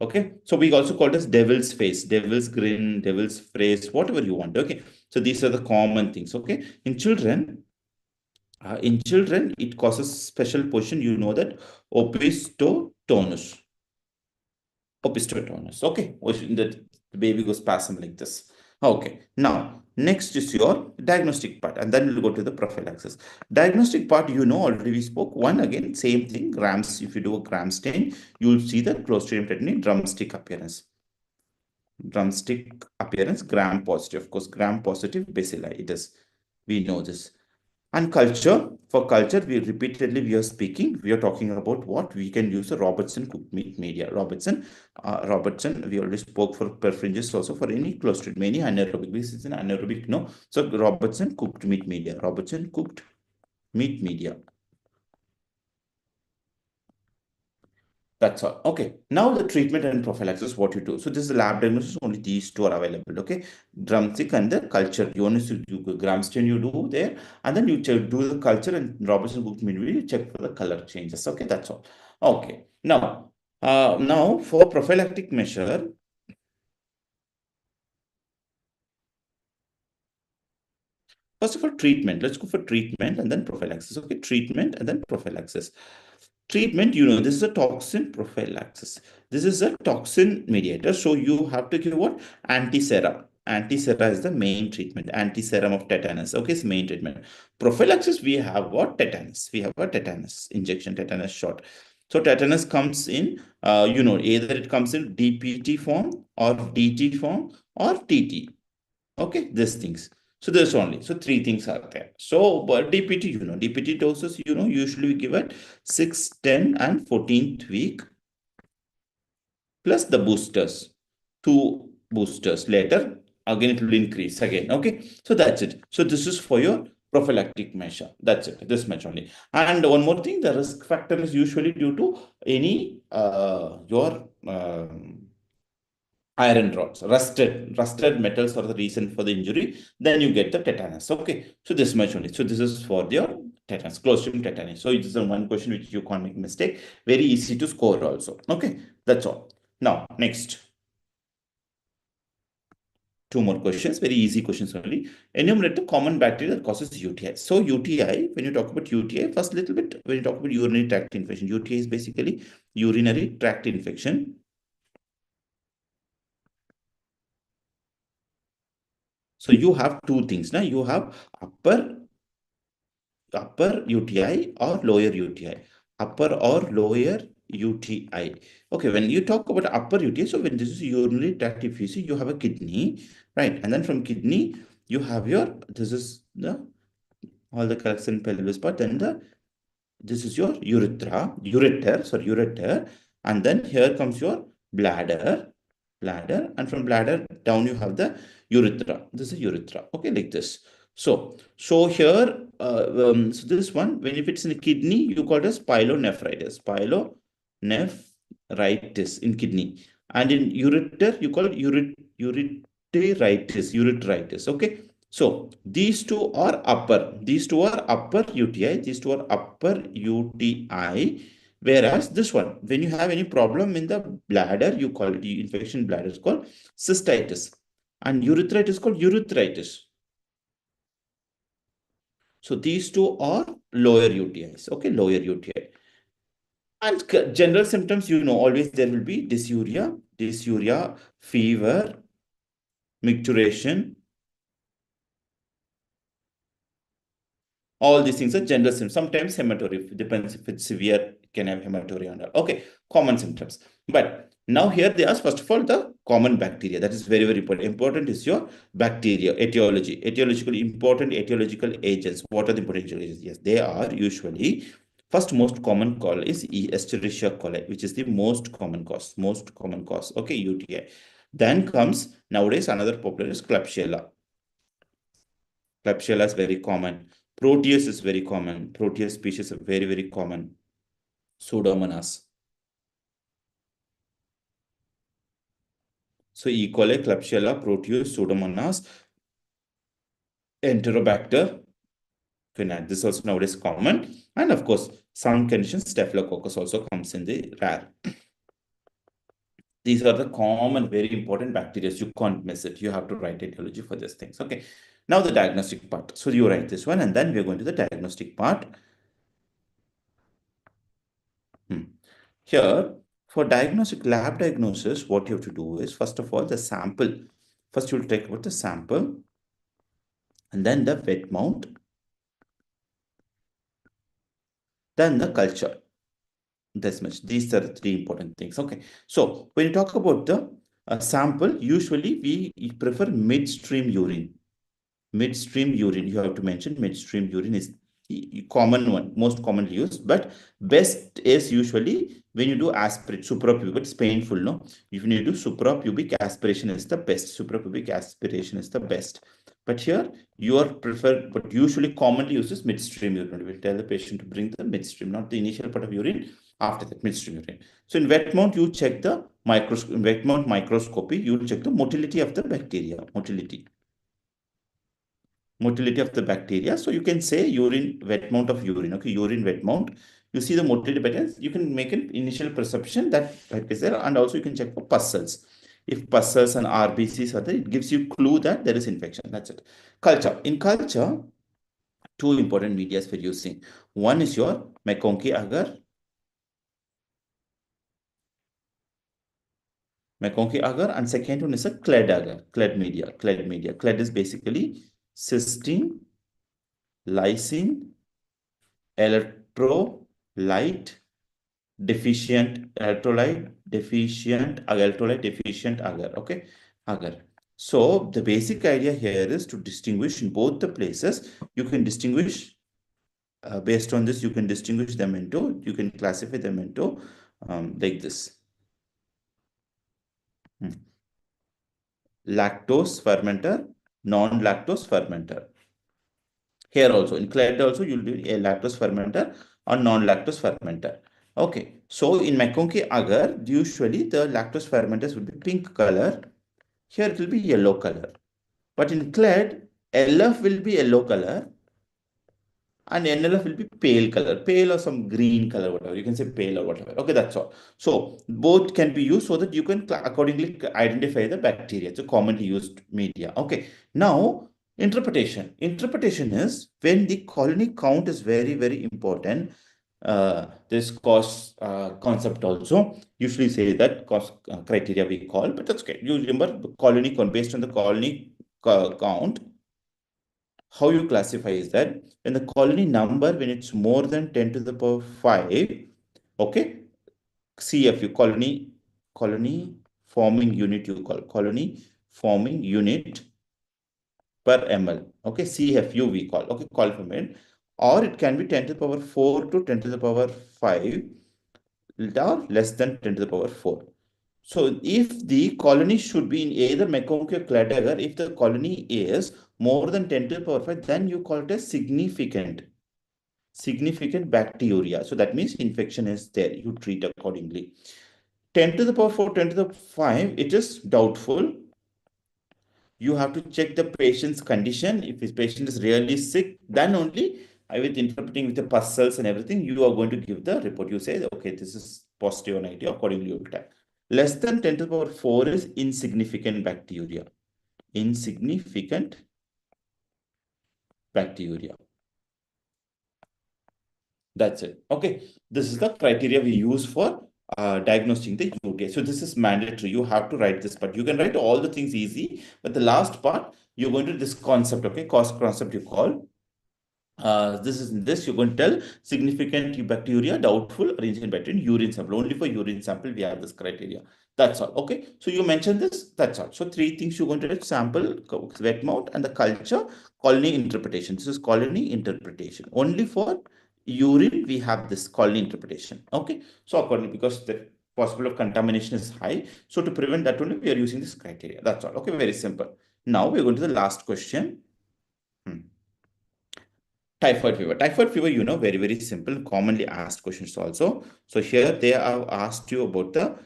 Okay, so we also call it as devil's face, devil's grin, devil's phrase, whatever you want. Okay, so these are the common things. Okay, in children, it causes special position. You know that opistotonus. Okay, that the baby goes spasm like this. Okay, now next is your diagnostic part, and then we'll go to the prophylaxis. Diagnostic part, already we spoke. One again, same thing. Grams. If you do a gram stain, you'll see the Clostridium tetani drumstick appearance. Gram positive. Of course, gram positive bacilli. It is. We know this. And culture, for culture, we are speaking, we are talking about what we can use a Robertson cooked meat media. Robertson, we already spoke for perfringes also for any Clostridium, many anaerobic. This is an anaerobic, no. So Robertson cooked meat media. That's all. Okay. Now the treatment and prophylaxis, what you do. So this is the lab diagnosis. Only these two are available. Okay. Drumstick and the culture. You only do gram stain you do there, and then you do the culture and Robertson cooked meat. You check for the color changes. Okay. That's all. Okay. Now for prophylactic measure. First of all, treatment. Let's go for treatment and then prophylaxis. Okay. Treatment and then prophylaxis. Treatment, this is a toxin prophylaxis. This is a toxin mediator. So you have to give what? Antisera. Antisera is the main treatment. Antiserum of tetanus. Okay, it's main treatment. Prophylaxis, we have what? Tetanus. We have a tetanus injection, tetanus shot. So tetanus comes in, either it comes in DPT form or DT form or TT. Okay, these things. So there's only, so three things are there. So but DPT, DPT doses, usually we give it 6, 10, and 14th week plus the boosters, 2 boosters later. Again, it will increase again. Okay, so that's it. So this is for your prophylactic measure. That's it. This much only. And one more thing, the risk factor is usually due to any your iron rods, rusted metals are the reason for the injury. Then you get the tetanus. Okay, so this much only. So this is for your tetanus, clostridium tetanus. So it is the one question which you can't make mistake. Very easy to score also. Okay, that's all. Now next. Two more questions, very easy questions only. Enumerate the common bacteria that causes UTI. So UTI, when you talk about UTI, first little bit, when you talk about urinary tract infection, UTI is basically urinary tract infection. So you have two things. Now you have upper UTI or lower UTI. Upper or lower UTI. Okay, when you talk about upper UTI, so when this is urinary tract infection, you have a kidney, right? And then from kidney, you have your, this is the all the collection pelvis part, then this is your ureter, and then here comes your bladder, and from bladder down you have the urethra. This is urethra, okay, like this. So here, so this one, when if it's in a kidney, you call it as pyelonephritis in kidney, and in ureter, you call it ureteritis, okay. So these two are upper. These two are upper UTI. These two are upper UTI. Whereas this one, when you have any problem in the bladder, you call it infection bladder is called cystitis, and urethritis is called urethritis. So these two are lower UTIs. Okay, lower UTI. And general symptoms, you know, always there will be dysuria, fever, micturition. All these things are general symptoms. Sometimes hematuria, depends if it's severe, can have hematuria and all. Okay, common symptoms. But now here they ask, first of all, the common bacteria. That is very, very important. Important is your bacteria, etiology, etiologically important etiological agents. What are the important agents? Yes, they are usually, first most common call is Escherichia coli, which is the most common cause, okay, UTI. Then comes, nowadays, another popular is Klebsiella. Klebsiella is very common. Proteus is very common. Proteus species are very, very common. Pseudomonas. So E. coli, Klebsiella, Proteus, Pseudomonas, Enterobacter. This is also nowadays common. And of course, some conditions, Staphylococcus also comes in the rare. These are the common, very important bacteria. You can't miss it. You have to write etiology for these things. Okay. Now the diagnostic part. So you write this one, and then we're going to the diagnostic part. Here, for diagnostic lab diagnosis, what you have to do is, first of all, the sample. First, you'll take out the sample, and then the wet mount, then the culture. This much. These are the three important things. Okay. So when you talk about the sample, usually we prefer midstream urine. Midstream urine, you have to mention midstream urine is the common one, most commonly used, but best is usually when you do aspirate, suprapubic, it's painful, no? If you do suprapubic aspiration is the best. Suprapubic aspiration is the best. But here you are preferred, but usually commonly uses midstream urine. We tell the patient to bring the midstream, not the initial part of urine, after that midstream urine. So in wet mount, you check the wet mount microscopy, you check the motility of the bacteria, motility of the bacteria. So you can say urine, wet mount of urine, okay, urine wet mount. You see the motility patterns, you can make an initial perception that is there, and also you can check for pus cells. If pus cells and RBCs are there, it gives you clue that there is infection. That's it. Culture. In culture, two important medias for using. One is your McConkey agar. And second one is a clad agar, clad media. Clad is basically cysteine, lysine, electrolyte deficient agar. Okay, agar. So the basic idea here is to distinguish in both the places. You can distinguish based on this. You can distinguish them into. You can classify them into like this. Lactose fermenter, non-lactose fermenter. Here also, in clade also, you'll do a lactose fermenter or non-lactose fermenter. Okay, so in McConkey agar, usually the lactose fermenters will be pink color. Here it will be yellow color. But in clade, LF will be yellow color and NLF will be pale color, pale or some green color, whatever. You can say pale or whatever. Okay, that's all. So both can be used so that you can accordingly identify the bacteria. It's a commonly used media. Okay, now interpretation. Interpretation is when the colony count is very, very important. This cost concept also usually say that cost criteria we call, but that's okay. You remember colony count based on the colony count. How you classify is that when the colony number, when it's more than 10 to the power 5, okay, CFU, colony forming unit, you call colony forming unit per ml, okay, CFU we call, okay, call ferment, or it can be 10 to the power 4 to 10 to the power 5 or less than 10 to the power 4. So if the colony should be in either McConkey or Cladager, if the colony is more than 10 to the power 5, then you call it a significant bacteria. So that means infection is there. You treat accordingly. 10 to the power 4, 10 to the 5, it is doubtful. You have to check the patient's condition. If his patient is really sick, then only with interpreting with the pus cells and everything, you are going to give the report. You say, okay, this is positive or negative, accordingly you will tag. Less than 10 to the power 4 is insignificant bacteria. Insignificant bacteria. That's it. Okay. This is the criteria we use for diagnosing the UK. So this is mandatory. You have to write this, but you can write all the things easy. But the last part, you're going to this concept, okay? Cost concept you call. This you're going to tell significant bacteria, doubtful, or insignificant bacteria in urine sample. Only for urine sample, we have this criteria. That's all. Okay. So you mentioned this. That's all. So three things you're going to get: sample, wet mount, and the culture, colony interpretation. This is colony interpretation. Only for urine, we have this colony interpretation. Okay. So accordingly, because the possibility of contamination is high. So to prevent that only, we are using this criteria. That's all. Okay. Very simple. Now we're going to the last question. Typhoid fever. Typhoid fever, you know, very, very simple, commonly asked questions also. So here they have asked you about the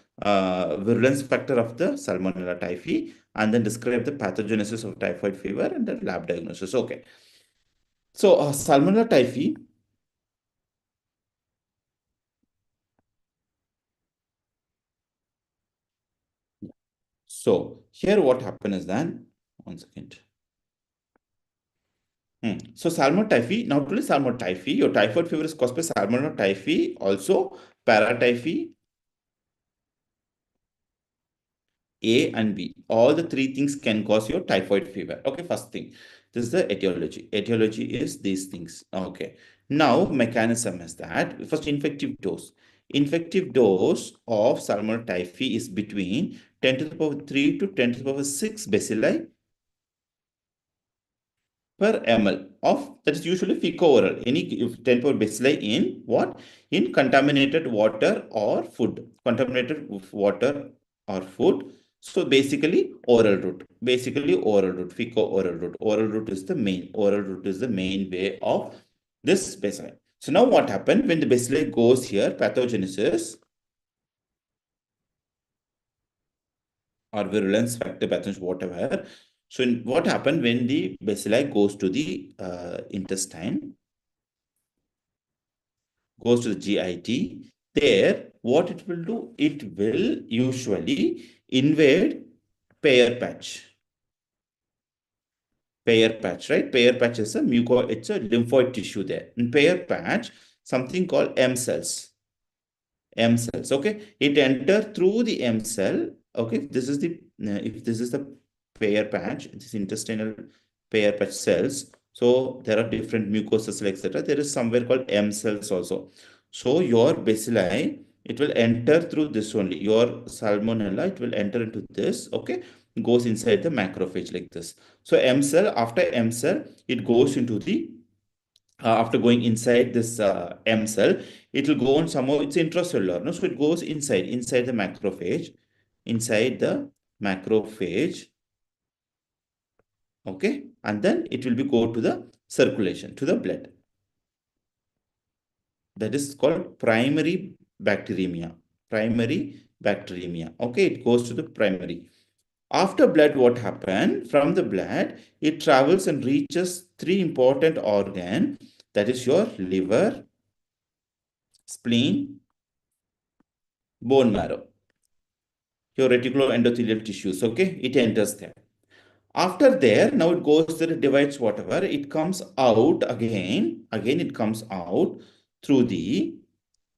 virulence factor of the Salmonella typhi and then describe the pathogenesis of typhoid fever and the lab diagnosis. Okay. So Salmonella typhi. So here what happened is then, one second. So Salmonella typhi, not only Salmonella typhi, your typhoid fever is caused by Salmonella typhi, also paratyphi, A and B. All the three things can cause your typhoid fever. Okay, first thing. This is the etiology. Etiology is these things. Okay. Now, mechanism is that first infective dose. Infective dose of Salmonella typhi is between 10 to the power 3 to 10 to the power 6 bacilli per ml of, that is usually fecal-oral. Any 10 power bacilli in what? In contaminated water or food. Contaminated water or food. So basically oral route. Basically oral route, fecal-oral route. Oral route is the main. Oral route is the main way of this bacilli. So now what happened when the bacilli goes here, pathogenesis or virulence factor pathogens, whatever. So what happened when the bacilli goes to the intestine, goes to the GIT, there what it will do? It will usually invade pair patch. Pair patch, right? Pair patch is a it's a lymphoid tissue there. In pair patch, something called M cells. M cells, okay? It enter through the M cell, okay? If this is the pair patch, this intestinal pair patch cells. So there are different mucosal, etc. There is somewhere called M cells also. So your bacilli, it will enter through this only. Your salmonella, it will enter into this, okay? Goes inside the macrophage like this. So M cell, after M cell, it goes into the after going inside this M cell, it will go on somehow, it's intracellular, no? So it goes inside the macrophage, okay? And then it will be go to the circulation to the blood. That is called primary bacteremia. Primary bacteremia. Okay, it goes to the primary. After blood, what happened? From the blood, it travels and reaches three important organs. That is your liver, spleen, bone marrow, your reticuloendothelial tissues. Okay, it enters there. After there, now it goes there, it divides whatever. It comes out again. Again, it comes out through the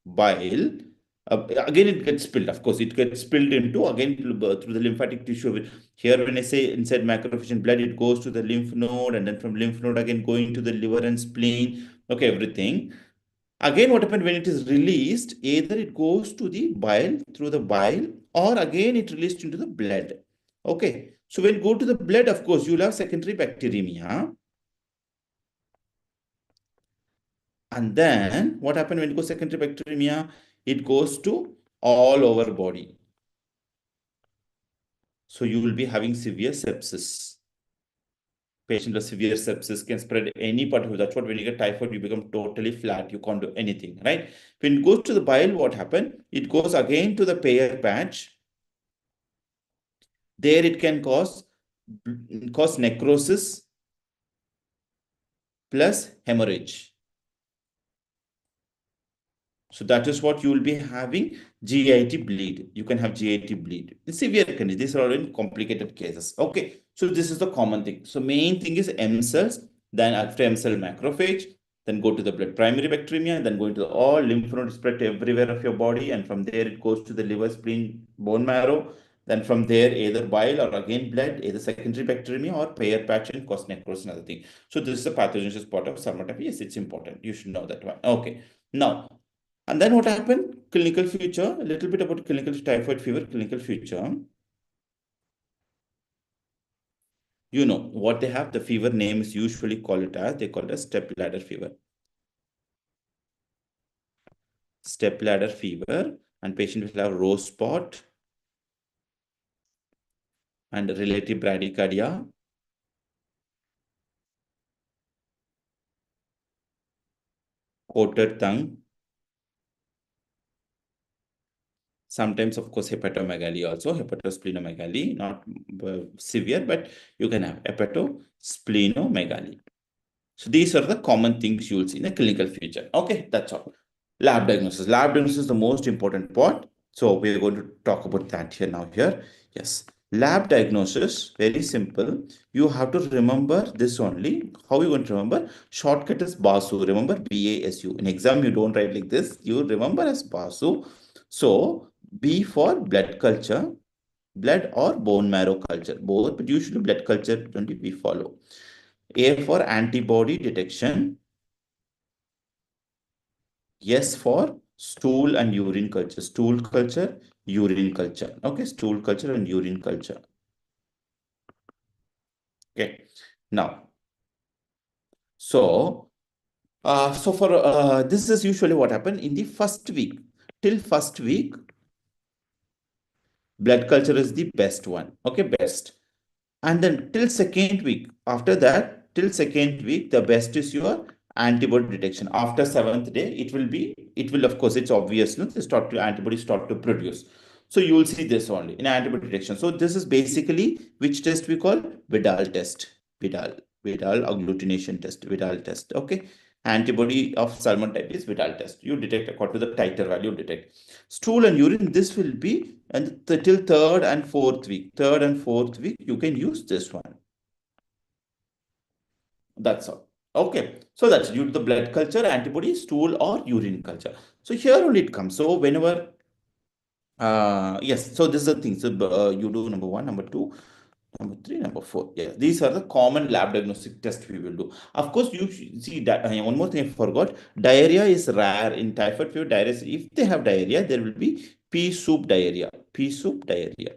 bile. Again, it gets spilled. Of course, it gets spilled into again through the lymphatic tissue. Here, when I say inside macrophage and blood, it goes to the lymph node, and then from lymph node again going to the liver and spleen. Okay, everything. Again, what happened when it is released? Either it goes to the bile through the bile, or again it released into the blood. Okay. So when you go to the blood, of course, you'll have secondary bacteremia. And then what happened when you go secondary bacteremia? It goes to all over body. So you will be having severe sepsis. Patient with severe sepsis can spread any part of it. That's what when you get typhoid, you become totally flat. You can't do anything, right? When it goes to the bile, what happened? It goes again to the Peyer's patch. There it can cause necrosis plus hemorrhage. So that is what you will be having GIT bleed. You can have GIT bleed. In severe conditions, these are all in complicated cases. Okay, so this is the common thing. So main thing is M cells, then after M cell macrophage, then go to the blood primary bacteremia, then going to all lymph nodes spread everywhere of your body, and from there it goes to the liver, spleen, bone marrow. Then from there, either bile or again blood, either secondary bacteremia or Peyer's patch and cause necrosis, another thing. So this is the pathogenesis part of salmonella. Yes, it's important. You should know that one. Okay. Now, and then what happened? Clinical future, a little bit about clinical typhoid fever, clinical future. You know what they have, the fever name is usually called it as, they call it as step ladder fever. Step ladder fever, and patient will have rose spot and relative bradycardia. Coated tongue. Sometimes, of course, hepatomegaly also, hepatosplenomegaly, not severe, but you can have hepatosplenomegaly. So these are the common things you will see in the clinical future. Okay, that's all. Lab diagnosis. Lab diagnosis is the most important part. So we're going to talk about that here now here. Yes. Lab diagnosis, very simple. You have to remember this only. How you going to remember? Shortcut is BASU. Remember BASU. In exam, you don't write like this. You remember as BASU. So B for blood culture, blood or bone marrow culture, both, but usually blood culture only we follow. A for antibody detection. Yes for stool and urine culture. Stool culture, urine culture. Okay, stool culture and urine culture. Okay. Now, so for this is usually what happened in the first week. Till first week, blood culture is the best one. Okay, best. And then till second week, after that, till second week, the best is your antibody detection. After seventh day, it will, of course, it's obvious, no? Antibodies start to produce. So you will see this only in antibody detection. So this is basically which test we call Vidal test. Vidal agglutination test, Vidal test. Okay. Antibody of salmon type is Vidal test. You detect according to the titer value, detect. Stool and urine, this will be and till third and fourth week. Third and fourth week, you can use this one. That's all. Okay. So that's due to the blood culture, antibody, stool, or urine culture. So here only it comes. So whenever, yes, so this is the thing. So you do number one, number two, number three, number four. Yeah, these are the common lab diagnostic tests we will do. Of course, you see that one more thing I forgot. Diarrhea is rare in typhoid fever. Diarrhea, if they have diarrhea, there will be pea soup diarrhea. Pea soup diarrhea.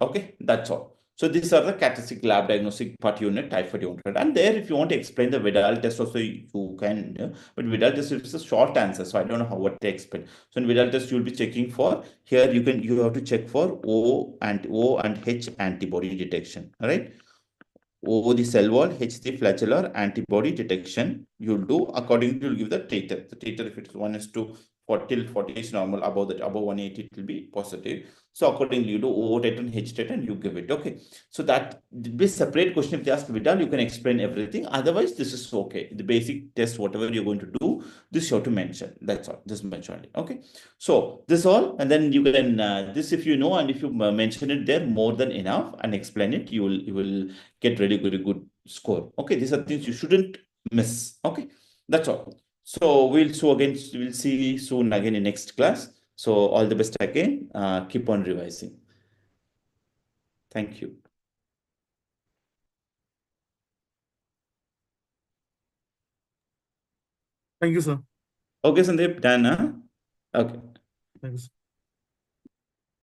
Okay, that's all. So these are the characteristic lab diagnostic part unit, typhoid unit. And there, if you want to explain the Vidal test also, you can, but Vidal test is a short answer. So I don't know what to explain. So in Vidal test, you'll be checking for here, you have to check for O and H antibody detection. All right. O the cell wall, H the flagellar antibody detection. You'll do according to, you'll give the titer. The titer, if it's 1 is to 40, 40 is normal, above that, above 180, it will be positive. So accordingly, you do O titer and H titer and you give it. Okay. So that this separate question, if they ask Vidal, you can explain everything. Otherwise, this is okay. The basic test, whatever you're going to do, this you have to mention. That's all. Just mention it. Okay. So this all, and then you can this, if you know, and if you mention it there, more than enough, and explain it, you will get really good score. Okay, these are things you shouldn't miss. Okay, that's all. So we'll see soon again in next class. So all the best again. Keep on revising. Thank you. Thank you, sir. Okay, Sandeep, done, huh? Okay. Thanks.